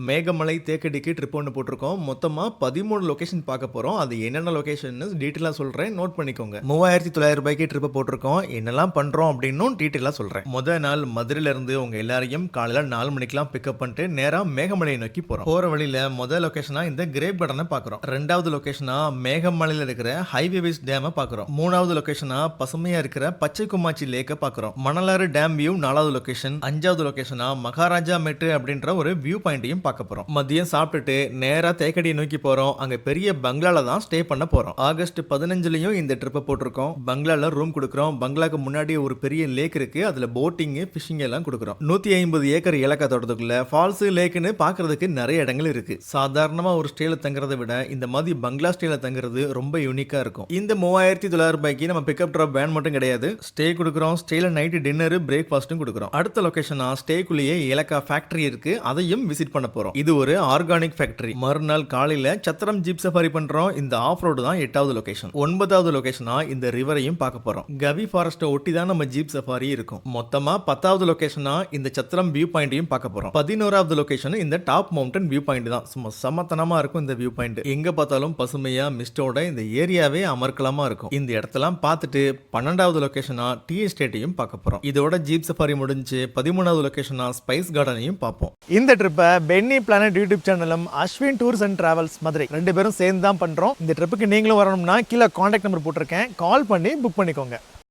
Meghamalai தேக்கடிக்கு trip ஒன்று போட்டிருக்கோம். மொத்தமாக 13 லொகேஷன் பார்க்க போகிறோம். அது என்னென்ன லொகேஷன் டீட்டெயிலாக சொல்கிறேன், நோட் பண்ணிக்கோங்க. 3900 ரூபாய்க்கு ட்ரிப்பை போட்டிருக்கோம். என்னெல்லாம் பண்ணுறோம் அப்படின்னும் டீட்டெயிலாக சொல்கிறேன். முதல் நாள் மதுரையிலேருந்து உங்கள் எல்லாரையும் காலையில் 4 மணிக்கெலாம் பிக்கப் பண்ணிட்டு நேராக மேகமலையை நோக்கி போகிறோம். போகிற வழியில் முதல் லொகேஷனாக இந்த கிரேப் கார்டனை பார்க்குறோம். ரெண்டாவது லொகேஷனாக மேகமலையில் இருக்கிற ஹைவேஸ் டேமை பார்க்குறோம். மூணாவது லொகேஷனாக பசுமையாக இருக்கிற பச்சை குமாச்சி லேக்கை பார்க்குறோம். மணலாறு டேம் வியூ 4வது லொகேஷன். 5வது லொகேஷனாக மகாராஜா மெட்டு அப்படின்ற ஒரு வியூ பாயிண்ட்டையும் பார்க்க போறோம். மதியம் சாப்பிட்டுட்டு நேரா தேக்கடியை நோக்கி போறோம். அங்க பெரிய பங்களால தான் ஸ்டே பண்ண போறோம். ஆகஸ்ட் 15லயும் இந்த ட்ரிப்பை போட்டிருக்கோம். பங்களால ரூம் கொடுக்குறோம். பங்களாக்கு முன்னாடி ஒரு பெரிய லேக் இருக்கு. அதுல போட்டிங், ஃபிஷிங் எல்லாம் கொடுக்குறோம். 150 ஏக்கர் ஏலக்காய் தோட்டத்துக்குள்ள ஃபால்ஸ் லேக்னு பாக்குறதுக்கு நிறைய இடங்கள் இருக்கு. சாதாரணமா ஒரு ஸ்டேல தங்குறதை விட இந்த மாதிரி பங்களா ஸ்டேல தங்குறது ரொம்ப யூனிக்கா இருக்கும். இந்த 3900 ரூபாய்க்கு நம்ம பிக்கப் ட்ராப் வேன் மட்டும் கிடையாது, ஸ்டே கொடுக்குறோம். ஸ்டேல நைட்டு டின்னர், பிரேக்ஃபாஸ்ட்டும் கொடுக்குறோம். அடுத்த லொகேஷனா ஸ்டேக்குள்ளேயே ஏலக்காய் ஃபேக்டரி இருக்கு. அதையும் விசிட் பண்ண போறோம். இது ஒரு ஆர்கானிக் ஃபேக்டரி. மறுநாள் காலையில சத்திரம் ஜீப் சஃபாரி பண்றோம். இந்த ஆஃப் ரோடு தான் 8வது லொகேஷன். 9வது லொகேஷனா இந்த ரிவரையும் பார்க்க போறோம். கவி ஃபாரஸ்ட் ஒட்டி தான் நம்ம ஜீப் சஃபாரி இருக்கும். மொத்தமா 10வது லொகேஷனா இந்த சத்திரம் வியூ பாயிண்டையும் பார்க்க போறோம். 11வது லொகேஷன் இந்த டாப் மவுண்டன் வியூ பாயிண்ட் தான். சும்மா சமத்தனமா இருக்கும் இந்த வியூ பாயிண்ட். எங்க பார்த்தாலும் பசுமையா மிஸ்டோட இந்த ஏரியாவே அமர்க்கலமா இருக்கும். இந்த இடத்தெல்லாம் பார்த்துட்டு 12வது லொகேஷனா டீ எஸ்டேட்டையும் பார்க்க போறோம். இதோட ஜீப் சஃபாரி முடிஞ்சு 13வது லொகேஷனா ஸ்பைஸ் கார்டனையும் பார்ப்போம். இந்த ட்ரிப்பை பென்னி பிளானட் யூடியூப் சேனலும் Ashwin tours and travels Madurai 2 பேரும் சேர்ந்து தான் பண்றோம். இந்த ட்ரிப்புக்கு நீங்களும் வரணும்னா கீழே கான்டாக்ட் நம்பர் போட்டிருக்கேன், கால் பண்ணி புக் பண்ணிக்கோங்க.